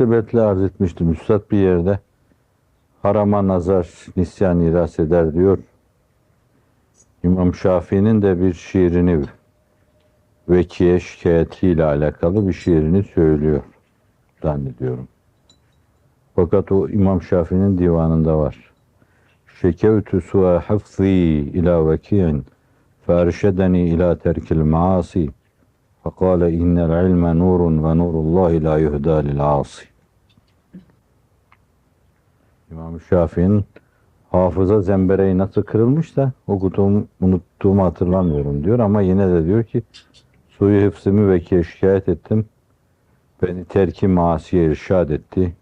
münasebetle arz etmiştim. Üstad bir yerde harama nazar nisyan iras eder diyor. İmam Şafii'nin de bir şiirini vekiye şikayetiyle alakalı bir şiirini söylüyor zannediyorum. Fakat o İmam Şafii'nin divanında var. Şekevtü su'a hafzi ila vekiyen ferşedeni ila terkil maasi fekale innel ilme nurun ve nurullahi la yuhda lil asi. İmam Şafii'nin hafıza zembereği nasıl kırılmış da unuttuğumu hatırlamıyorum diyor ama yine de diyor ki suyu hıfzımı vekiye şikayet ettim. Beni terki masiye irşad etti.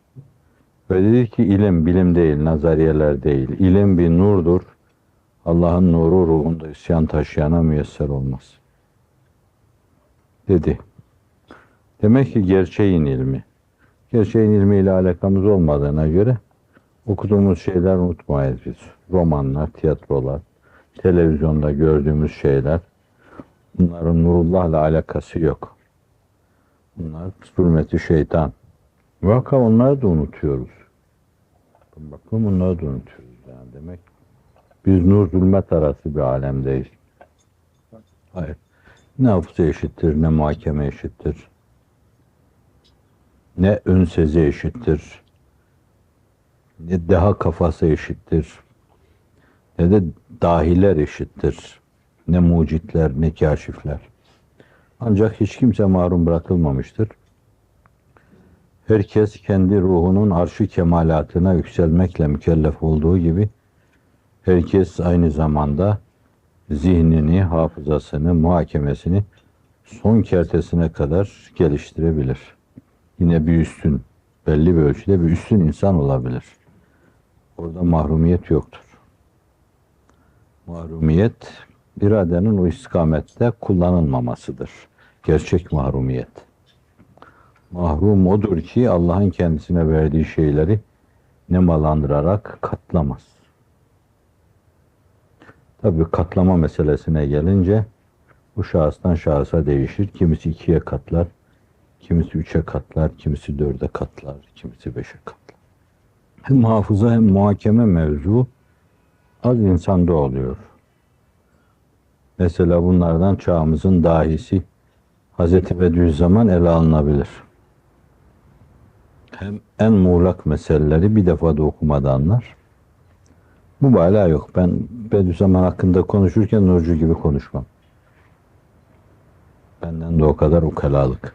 Ve dedi ki ilim bilim değil, nazariyeler değil. İlim bir nurdur. Allah'ın nuru ruhunda isyan taşıyana müyesser olmaz. Dedi. Demek ki gerçeğin ilmi. Gerçeğin ilmiyle alakamız olmadığına göre okuduğumuz şeyler unutmayız biz. Romanlar, tiyatrolar, televizyonda gördüğümüz şeyler. Bunların nurullahla alakası yok. Bunlar zulmeti şeytan. Vaka onları da unutuyoruz. Bakın bunları da unutuyoruz yani demek. Biz nur zulmet arası bir alemdeyiz. Hayır. Ne hafıza eşittir, ne muhakeme eşittir. Ne ön sezi eşittir. Ne deha kafası eşittir. Ne de dahiler eşittir. Ne mucitler, ne kâşifler. Ancak hiç kimse mahrum bırakılmamıştır. Herkes kendi ruhunun arş-ı kemalatına yükselmekle mükellef olduğu gibi herkes aynı zamanda zihnini, hafızasını, muhakemesini son kertesine kadar geliştirebilir. Yine bir üstün, belli bir ölçüde bir üstün insan olabilir. Orada mahrumiyet yoktur. Mahrumiyet, iradenin o istikamette kullanılmamasıdır. Gerçek mahrumiyet. Mahrum odur ki Allah'ın kendisine verdiği şeyleri nemalandırarak katlamaz. Tabii katlama meselesine gelince bu şahıstan şahısa değişir. Kimisi 2'ye katlar, kimisi 3'e katlar, kimisi 4'e katlar, kimisi 5'e katlar. Hem hafıza hem muhakeme mevzu az insanda oluyor. Mesela bunlardan çağımızın dahisi Hazreti Bediüzzaman ele alınabilir. Hem en muğlak meseleleri bir defada okumada anlar. Mübalağa yok. Ben Bediüzzaman hakkında konuşurken Nurcu gibi konuşmam. Benden de o kadar ukalalık.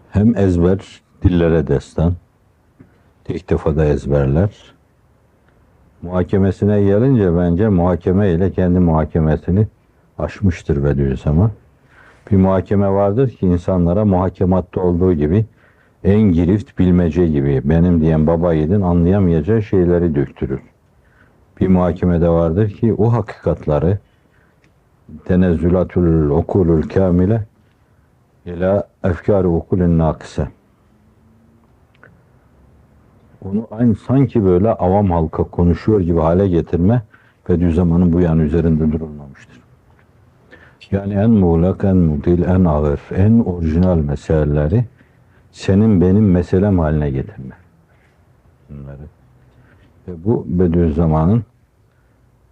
Hem ezber, dillere destan. Tek defada ezberler. Muhakemesine gelince bence muhakeme ile kendi muhakemesini aşmıştır Bediüzzaman. Bir muhakeme vardır ki insanlara muhakematta olduğu gibi en girift bilmece gibi benim diyen baba yiğidin anlayamayacağı şeyleri döktürür. Bir muhakemede vardır ki o hakikatları tenezzülatül okulül kamile ila efkâr-ı okulün nakise. Onu aynı sanki böyle avam halka konuşuyor gibi hale getirme Bediüzzaman'ın bu yan üzerinde durulmamıştır. Yani en muğlak, en mutil, en ağır, en orijinal meseleleri senin benim meselem haline getirme. Bunları. Ve bu Bediüzzaman'ın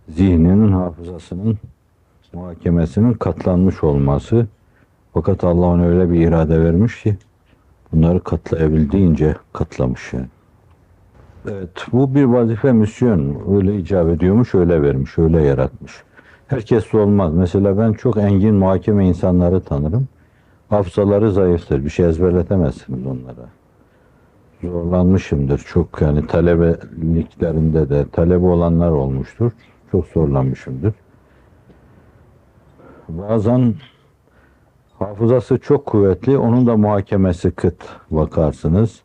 zihninin, hafızasının, muhakemesinin katlanmış olması. Fakat Allah ona öyle bir irade vermiş ki bunları katlayabildiğince katlamış yani. Evet, bu bir vazife, misyon. Öyle icap ediyormuş, öyle vermiş, öyle yaratmış. Herkes olmaz. Mesela ben çok engin muhakeme insanları tanırım. Hafızaları zayıftır. Bir şey ezberletemezsiniz onlara. Zorlanmışımdır çok, yani talebeliklerinde de talebe olanlar olmuştur. Çok zorlanmışımdır. Bazen hafızası çok kuvvetli, onun da muhakemesi kıt bakarsınız.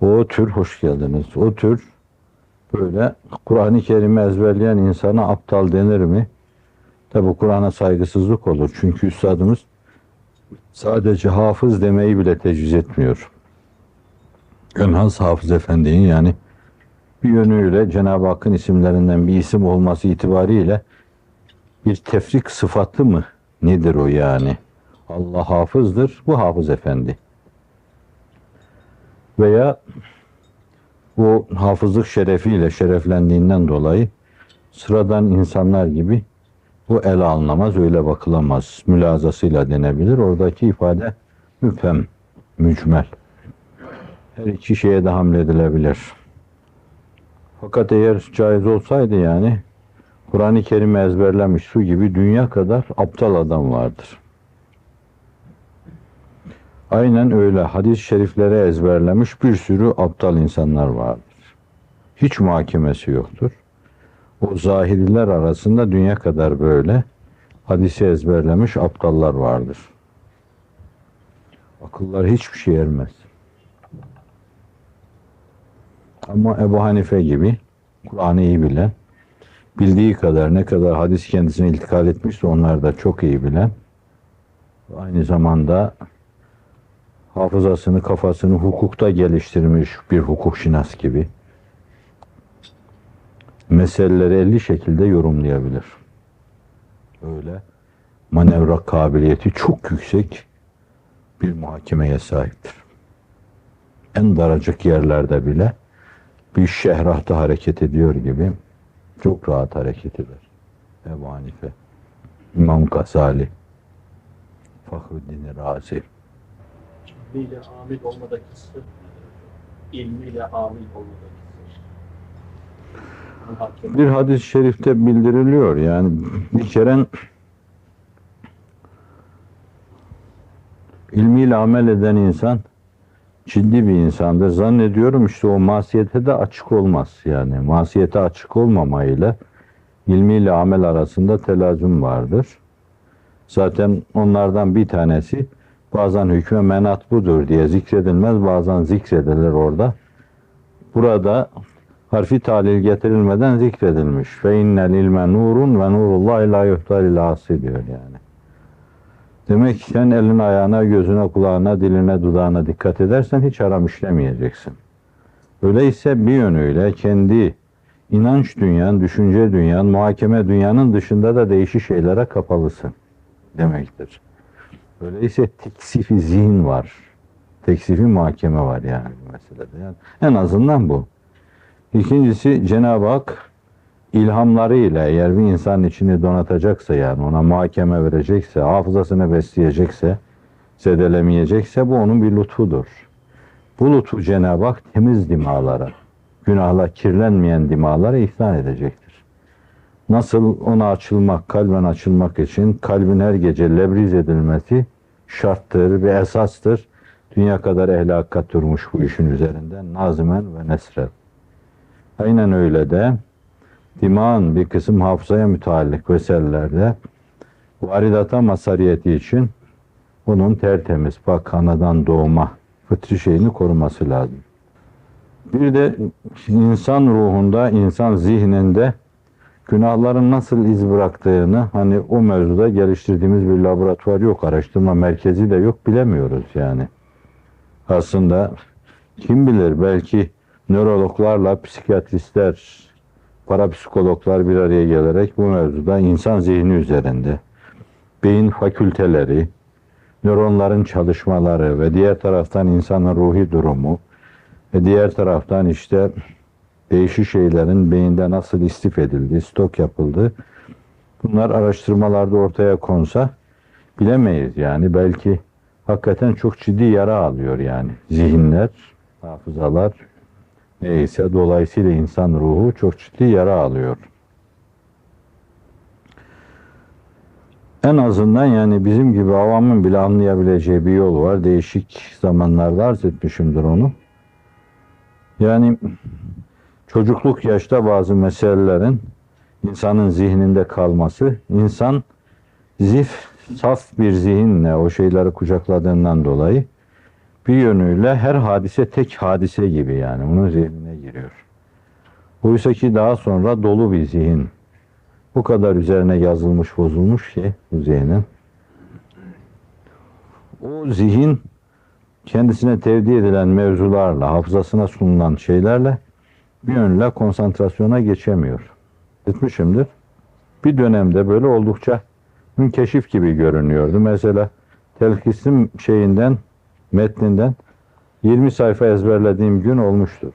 O tür hoş geldiniz. O tür böyle Kur'an-ı Kerim'i ezberleyen insana aptal denir mi? Tabi Kur'an'a saygısızlık olur. Çünkü üstadımız sadece hafız demeyi bile tecviz etmiyor. Önhas Hafız Efendi'nin yani bir yönüyle Cenab-ı Hakk'ın isimlerinden bir isim olması itibariyle bir tefrik sıfatı mı? Nedir o yani? Allah hafızdır, bu Hafız Efendi. veya o hafızlık şerefiyle şereflendiğinden dolayı sıradan insanlar gibi bu ele alınamaz, öyle bakılamaz. Mülazasıyla denebilir. Oradaki ifade müfhem, mücmel. Her iki şeye de hamledilebilir. Fakat eğer caiz olsaydı yani Kur'an-ı Kerim'i ezberlemiş su gibi dünya kadar aptal adam vardır. Aynen öyle hadis-i şerifleri ezberlemiş bir sürü aptal insanlar vardır. Hiç muhakemesi yoktur. O zahiriler arasında dünya kadar böyle hadisi ezberlemiş aptallar vardır. Akıllar hiçbir şey ermez. Ama Ebu Hanife gibi Kur'an'ı iyi bilen, bildiği kadar ne kadar hadis kendisine iltikal etmişse onlar da çok iyi bilen, aynı zamanda hafızasını, kafasını hukukta geliştirmiş bir hukukşinas gibi meseleleri 50 şekilde yorumlayabilir. Öyle manevra kabiliyeti çok yüksek bir muhakemeye sahiptir. En daracık yerlerde bile bir şehrahta hareket ediyor gibi çok rahat hareket eder. Ebu Hanife, İmam Gazali, Fahruddin Razi. İlmiyle amil olmadaki sır, ilmiyle amil olmadaki sır. Bir hadis-i şerifte bildiriliyor yani bir kere ilmiyle amel eden insan ciddi bir insandır. Zannediyorum işte o masiyete de açık olmaz yani. Masiyete açık olmamayla ilmiyle amel arasında telazüm vardır. Zaten onlardan bir tanesi bazen hükme menat budur diye zikredilmez, bazen zikredilir orada. Burada harfi talil getirilmeden zikredilmiş. Fe innel ilme nurun ve nurullahi la yuhtal ilâsi diyor yani. Demek ki sen elin ayağına, gözüne, kulağına, diline, dudağına dikkat edersen hiç haram işlemeyeceksin. Öyleyse bir yönüyle kendi inanç dünyan, düşünce dünyan, muhakeme dünyanın dışında da değişik şeylere kapalısın demektir. Öyleyse teksifi zihin var. Teksifi muhakeme var yani bu meselede. Yani en azından bu. İkincisi Cenab-ı Hak ilhamlarıyla eğer bir insanın içini donatacaksa yani ona muhakeme verecekse, hafızasını besleyecekse, zedelemeyecekse bu onun bir lütfudur. Bu lütfu Cenab-ı Hak temiz dimalara, günahla kirlenmeyen dimalara ihsan edecektir. Nasıl ona açılmak, kalben açılmak için kalbin her gece lebriz edilmesi şarttır ve esastır. Dünya kadar ehl-i hakikat durmuş bu işin üzerinde nazimen ve nesren. Aynen öyle de dimağın bir kısım hafızaya müteallik meselelerde varidata masariyeti için onun tertemiz, bak anadan doğma fıtri şeyini koruması lazım. Bir de insan ruhunda, insan zihninde günahların nasıl iz bıraktığını hani o mevzuda geliştirdiğimiz bir laboratuvar yok, araştırma merkezi de yok, bilemiyoruz yani. Aslında kim bilir belki nörologlarla psikiyatristler, parapsikologlar bir araya gelerek bu mevzuda insan zihni üzerinde beyin fakülteleri, nöronların çalışmaları ve diğer taraftan insanın ruhi durumu ve diğer taraftan işte değişik şeylerin beyinde nasıl istif edildi, stok yapıldı. Bunlar araştırmalarda ortaya konsa bilemeyiz yani. Belki hakikaten çok ciddi yara alıyor yani. Zihinler, hafızalar neyse dolayısıyla insan ruhu çok ciddi yara alıyor. En azından yani bizim gibi avamın bile anlayabileceği bir yol var. Değişik zamanlarda arz etmişimdir onu. Yani çocukluk yaşta bazı meselelerin insanın zihninde kalması, insan saf bir zihinle o şeyleri kucakladığından dolayı bir yönüyle her hadise tek hadise gibi yani onun zihnine giriyor. Oysa ki daha sonra dolu bir zihin. Bu kadar üzerine yazılmış, bozulmuş ki bu zihnin. O zihin kendisine tevdi edilen mevzularla, hafızasına sunulan şeylerle bir yönüyle konsantrasyona geçemiyor. Etmişimdir. Bir dönemde böyle oldukça münkeşif gibi görünüyordu. Mesela telkisim metninden 20 sayfa ezberlediğim gün olmuştur.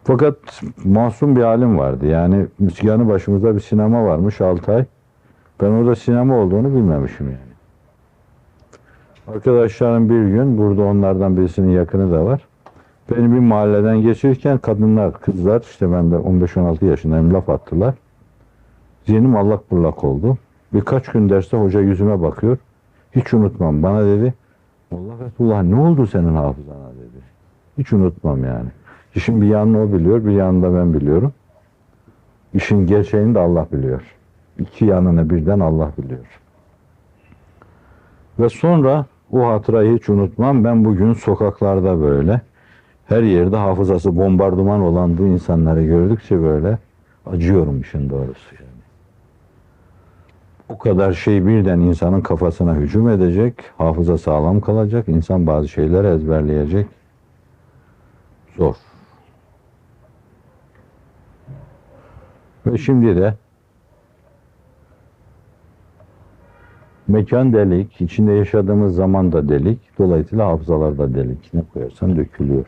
Fakat masum bir halim vardı. Yani yanı başımızda bir sinema varmış 6 ay. Ben orada sinema olduğunu bilmemişim yani. Arkadaşlarım bir gün, burada onlardan birisinin yakını da var. Beni bir mahalleden geçirirken kadınlar, kızlar, işte ben de 15-16 yaşındayım, laf attılar. Zihnim allak bullak oldu. Birkaç gün derste hoca yüzüme bakıyor. Hiç unutmam. Bana dedi, "Molla Fethullah, ne oldu senin hafızana?" dedi. Hiç unutmam yani. İşin bir yanını o biliyor, bir yanını da ben biliyorum. İşin gerçeğini de Allah biliyor. İki yanını birden Allah biliyor. Ve sonra o hatırayı hiç unutmam. Ben bugün sokaklarda böyle, her yerde hafızası bombardıman olan bu insanları gördükçe böyle acıyorum işin doğrusu yani. O kadar şey birden insanın kafasına hücum edecek, hafıza sağlam kalacak, insan bazı şeyleri ezberleyecek. Zor. Ve şimdi de mekan delik, içinde yaşadığımız zaman da delik, dolayısıyla hafızalar da delik. Ne koyarsan dökülüyor.